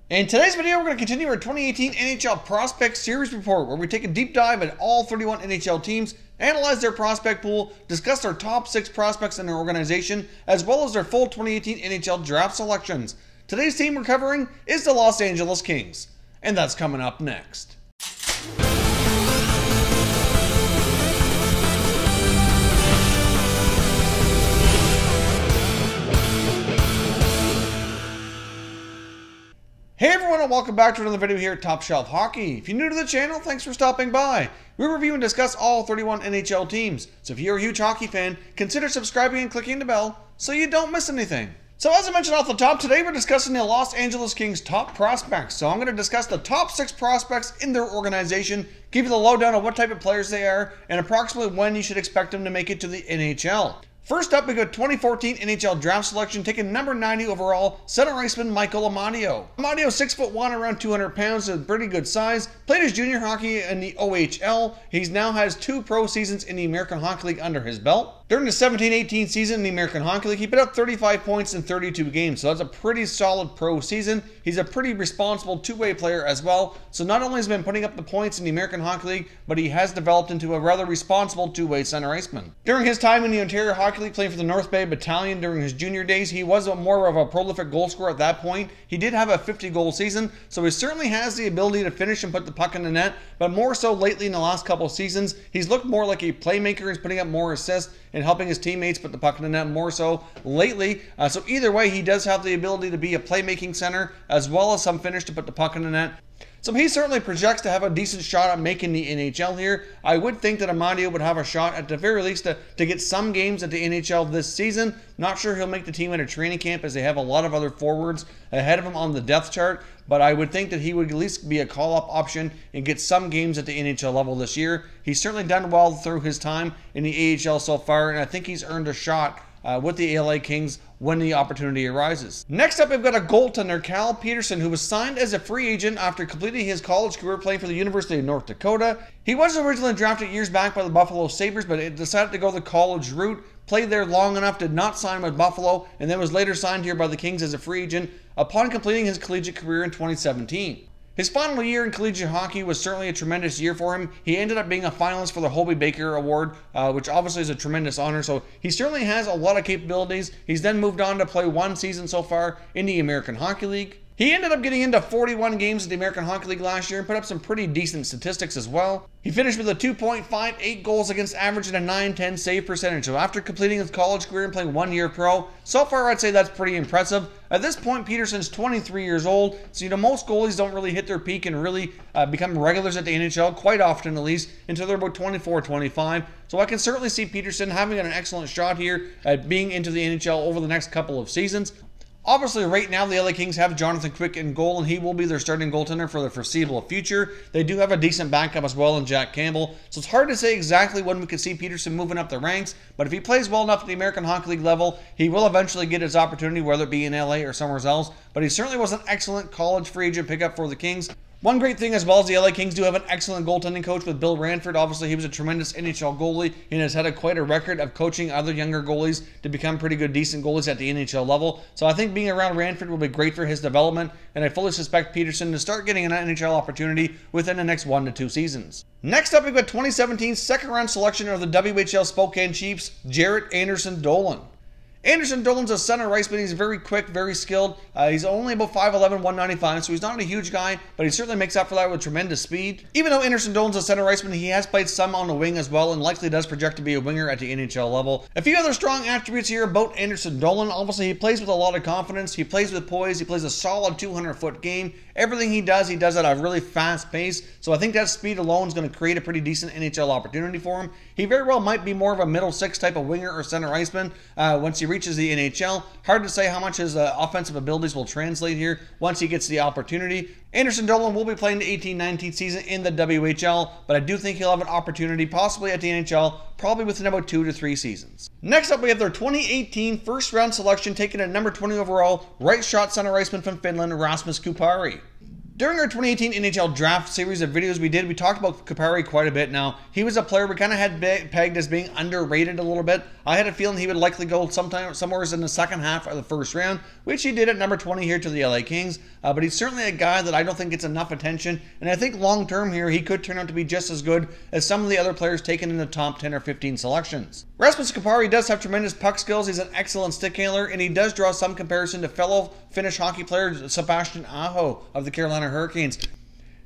In today's video, we're going to continue our 2018 NHL Prospects Series Report, where we take a deep dive at all 31 NHL teams, analyze their prospect pool, discuss their top 6 prospects in their organization, as well as their full 2018 NHL Draft selections. Today's team we're covering is the Los Angeles Kings, and that's coming up next. Hey everyone, and welcome back to another video here at Top Shelf Hockey. If you're new to the channel, thanks for stopping by. We review and discuss all 31 NHL teams, so if you're a huge hockey fan, consider subscribing and clicking the bell so you don't miss anything. So as I mentioned off the top, today we're discussing the Los Angeles Kings top prospects. So I'm going to discuss the top 6 prospects in their organization, give you the lowdown on what type of players they are, and approximately when you should expect them to make it to the NHL. First up, we got 2014 NHL Draft selection, taking number 90 overall, center iceman Michael Amadio. Amadio, 6'1", around 200 pounds, a pretty good size. Played his junior hockey in the OHL. He now has 2 pro seasons in the American Hockey League under his belt. During the 17-18 season in the American Hockey League, he put up 35 points in 32 games, so that's a pretty solid pro season. He's a pretty responsible two-way player as well, so not only has he been putting up the points in the American Hockey League, but he has developed into a rather responsible two-way center iceman. During his time in the Ontario Hockey League, playing for the North Bay Battalion during his junior days, he was more of a prolific goal scorer at that point. He did have a 50-goal season, so he certainly has the ability to finish and put the puck in the net, but more so lately in the last couple of seasons, he's looked more like a playmaker. He's putting up more assists and helping his teammates put the puck in the net more so lately. So either way, he does have the ability to be a playmaking center as well as some finish to put the puck in the net. So he certainly projects to have a decent shot at making the NHL here. I would think that Amadio would have a shot at the very least to get some games at the NHL this season. Not sure he'll make the team at a training camp as they have a lot of other forwards ahead of him on the depth chart, but I would think that he would at least be a call-up option and get some games at the NHL level this year. He's certainly done well through his time in the AHL so far, and I think he's earned a shot with the LA Kings when the opportunity arises. Next up, we've got a goaltender, Cal Peterson, who was signed as a free agent after completing his college career playing for the University of North Dakota. He was originally drafted years back by the Buffalo Sabres, but decided to go the college route, played there long enough, did not sign with Buffalo, and then was later signed here by the Kings as a free agent upon completing his collegiate career in 2017. His final year in collegiate hockey was certainly a tremendous year for him. He ended up being a finalist for the Hobey Baker Award, which obviously is a tremendous honor, so he certainly has a lot of capabilities. He's then moved on to play 1 season so far in the American Hockey League. He ended up getting into 41 games in the American Hockey League last year and put up some pretty decent statistics as well. He finished with a 2.58 goals against average and a .910 save percentage. So after completing his college career and playing 1 year pro, so far I'd say that's pretty impressive. At this point, Peterson's 23 years old, so most goalies don't really hit their peak and really become regulars at the NHL, quite often at least, until they're about 24, 25. So I can certainly see Peterson having an excellent shot here at being into the NHL over the next couple of seasons. Obviously, right now, the LA Kings have Jonathan Quick in goal, and he will be their starting goaltender for the foreseeable future. They do have a decent backup as well in Jack Campbell, so it's hard to say exactly when we could see Peterson moving up the ranks, but if he plays well enough at the American Hockey League level, he will eventually get his opportunity, whether it be in LA or somewhere else, but he certainly was an excellent college free agent pickup for the Kings. One great thing as well is the LA Kings do have an excellent goaltending coach with Bill Ranford. Obviously, he was a tremendous NHL goalie and has had quite a record of coaching other younger goalies to become pretty good, decent goalies at the NHL level. So I think being around Ranford will be great for his development, and I fully suspect Peterson to start getting an NHL opportunity within the next 1 to 2 seasons. Next up, we've got 2017 second-round selection of the WHL Spokane Chiefs, Jarrett Anderson Dolan. Anderson Dolan's a center iceman. He's very quick, very skilled. He's only about 5'11", 195, so he's not a huge guy, but he certainly makes up for that with tremendous speed. Even though Anderson Dolan's a center iceman, he has played some on the wing as well and likely does project to be a winger at the NHL level. A few other strong attributes here about Anderson Dolan. Obviously, he plays with a lot of confidence. He plays with poise. He plays a solid 200-foot game. Everything he does at a really fast pace, so I think that speed alone is going to create a pretty decent NHL opportunity for him. He very well might be more of a middle six type of winger or center iceman once he reaches the NHL. Hard to say how much his offensive abilities will translate here once he gets the opportunity. Anderson Dolan will be playing the 18-19 season in the WHL, but I do think he'll have an opportunity possibly at the NHL, probably within about 2 to 3 seasons. Next up, we have their 2018 first-round selection taken at number 20 overall, right shot center iceman from Finland, Rasmus Kupari. During our 2018 NHL Draft series of videos we talked about Kupari quite a bit. Now, he was a player we kind of had pegged as being underrated a little bit. I had a feeling he would likely go somewhere in the second half of the first round, which he did at number 20 here to the LA Kings. But he's certainly a guy that I don't think gets enough attention, and I think long term here he could turn out to be just as good as some of the other players taken in the top 10 or 15 selections. Rasmus Kupari does have tremendous puck skills. He's an excellent stick handler, and he does draw some comparison to fellow Finnish hockey player Sebastian Aho of the Carolina Hurricanes.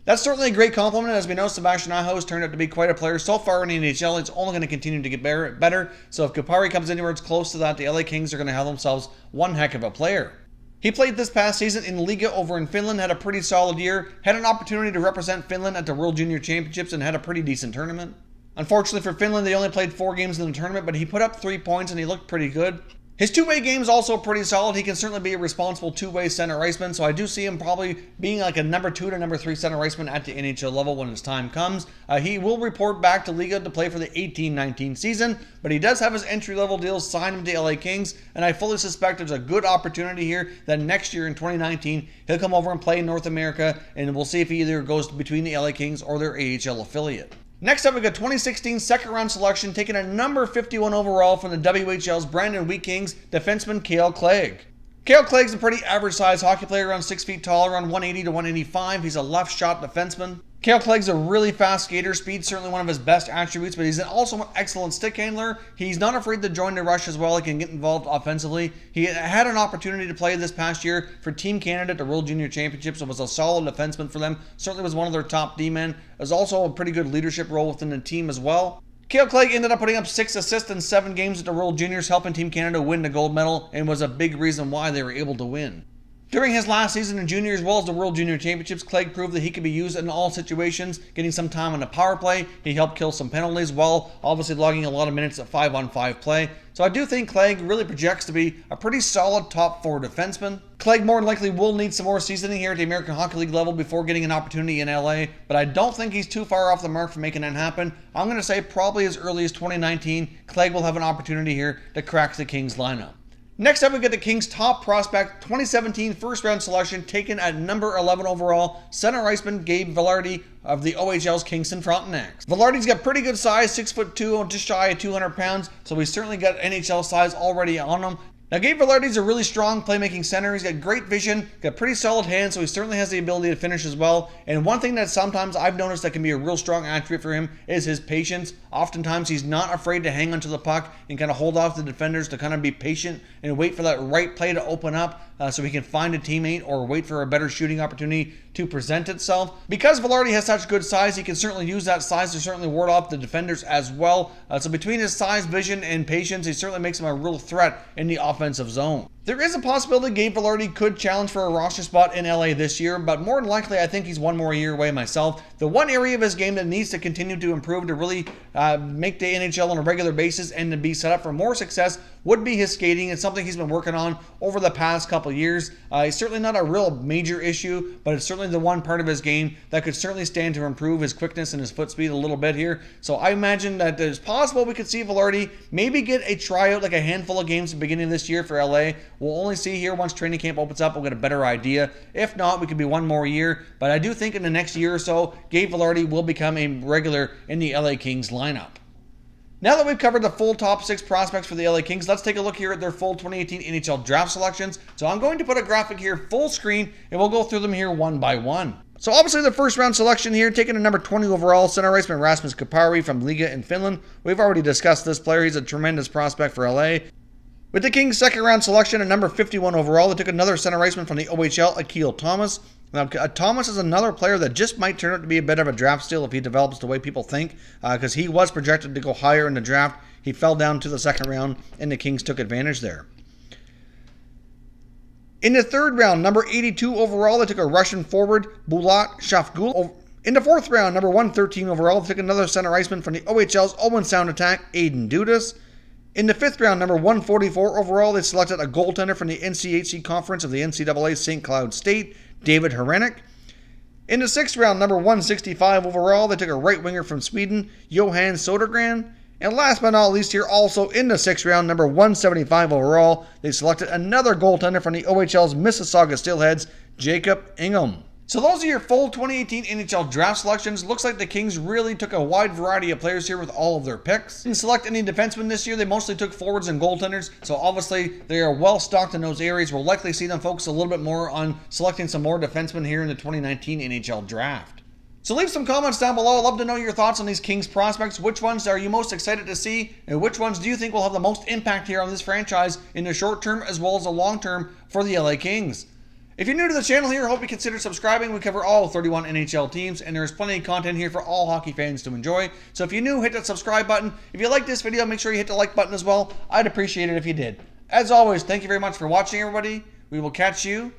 That's certainly a great compliment. As we know, Sebastian Aho has turned out to be quite a player so far in the NHL. It's only going to continue to get better. So if Kupari comes anywhere close to that, the LA Kings are going to have themselves one heck of a player. He played this past season in Liga over in Finland, had a pretty solid year, had an opportunity to represent Finland at the World Junior Championships, and had a pretty decent tournament. Unfortunately for Finland, they only played 4 games in the tournament, but he put up 3 points and he looked pretty good. His two-way game is also pretty solid. He can certainly be a responsible two-way center iceman, so I do see him probably being like a number 2 to number 3 center iceman at the NHL level when his time comes. He will report back to Liga to play for the 18-19 season, but he does have his entry-level deal signed with the LA Kings, and I fully suspect there's a good opportunity here that next year in 2019, he'll come over and play in North America, and we'll see if he either goes between the LA Kings or their AHL affiliate. Next up, we got 2016 second-round selection, taking a number 51 overall from the WHL's Brandon Wheat Kings, defenseman Cale Clegg. Cale Clegg's a pretty average-sized hockey player, around 6 feet tall, around 180 to 185. He's a left-shot defenseman. Cale Clegg's a really fast skater. Speed's certainly one of his best attributes, but he's also an excellent stick handler. He's not afraid to join the rush as well. He can get involved offensively. He had an opportunity to play this past year for Team Canada at the World Junior Championships, and was a solid defenseman for them. Certainly was one of their top D-men. Was also a pretty good leadership role within the team as well. Cale Clegg ended up putting up 6 assists in 7 games at the World Juniors, helping Team Canada win the gold medal, and was a big reason why they were able to win. During his last season in junior as well as the World Junior Championships, Clegg proved that he could be used in all situations, getting some time on the power play. He helped kill some penalties while obviously logging a lot of minutes at 5-on-5 play. So I do think Clegg really projects to be a pretty solid top 4 defenseman. Clegg more than likely will need some more seasoning here at the American Hockey League level before getting an opportunity in LA, but I don't think he's too far off the mark for making that happen. I'm going to say probably as early as 2019, Clegg will have an opportunity here to crack the Kings lineup. Next up, we get the Kings' top prospect, 2017 first-round selection, taken at number 11 overall, center iceman Gabe Vilardi of the OHL's Kingston Frontenacs. Vilardi's got pretty good size, 6'2", just shy of 200 pounds, so he's certainly got NHL size already on him. Now, Gabe Vilardi's a really strong playmaking center. He's got great vision, got pretty solid hands, so he certainly has the ability to finish as well. And one thing that sometimes I've noticed that can be a real strong attribute for him is his patience. Oftentimes, he's not afraid to hang onto the puck and kind of hold off the defenders to kind of be patient and wait for that right play to open up so he can find a teammate or wait for a better shooting opportunity to present itself. Because Vilardi has such good size, he can certainly use that size to certainly ward off the defenders as well. So between his size, vision, and patience, he certainly makes him a real threat in the offensive zone. There is a possibility Gabe Vilardi could challenge for a roster spot in LA this year, but more than likely I think he's one more year away myself. The one area of his game that needs to continue to improve to really make the NHL on a regular basis and to be set up for more success would be his skating. It's something he's been working on over the past couple years. It's certainly not a real major issue, but it's certainly the one part of his game that could certainly stand to improve his quickness and his foot speed a little bit here. So I imagine that it's possible we could see Vilardi maybe get a tryout, like a handful of games at the beginning of this year for LA. We'll only see here once training camp opens up. We'll get a better idea. If not, we could be one more year. But I do think in the next year or so, Gabe Vilardi will become a regular in the LA Kings lineup. Now that we've covered the full top 6 prospects for the LA Kings, let's take a look here at their full 2018 NHL draft selections. So I'm going to put a graphic here full screen, and we'll go through them here one by one. So obviously the first round selection here, taking a number 20 overall, center iceman Rasmus Kupari from Liga in Finland. We've already discussed this player. He's a tremendous prospect for LA. With the Kings' second round selection at number 51 overall, they took another center iceman from the OHL, Akil Thomas. Now, Thomas is another player that just might turn out to be a bit of a draft steal if he develops the way people think, because he was projected to go higher in the draft. He fell down to the second round, and the Kings took advantage there. In the third round, number 82 overall, they took a Russian forward, Bulat Shafgul. In the fourth round, number 113 overall, they took another center iceman from the OHL's Owen Sound Attack, Aiden Dudas. In the fifth round, number 144 overall, they selected a goaltender from the NCHC Conference of the NCAA St. Cloud State, David Hrenek. In the sixth round, number 165 overall, they took a right winger from Sweden, Johan Sodergran. And last but not least here, also in the sixth round, number 175 overall, they selected another goaltender from the OHL's Mississauga Steelheads, Jacob Ingham. So those are your full 2018 NHL draft selections. Looks like the Kings really took a wide variety of players here with all of their picks. Didn't select any defensemen this year. They mostly took forwards and goaltenders. So obviously they are well stocked in those areas. We'll likely see them focus a little bit more on selecting some more defensemen here in the 2019 NHL Draft. So leave some comments down below. I'd love to know your thoughts on these Kings prospects. Which ones are you most excited to see? And which ones do you think will have the most impact here on this franchise in the short term as well as the long term for the LA Kings? If you're new to the channel here, I hope you consider subscribing. We cover all 31 NHL teams, and there's plenty of content here for all hockey fans to enjoy. So if you're new, hit that subscribe button. If you like this video, make sure you hit the like button as well. I'd appreciate it if you did. As always, thank you very much for watching, everybody. We will catch you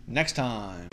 next time.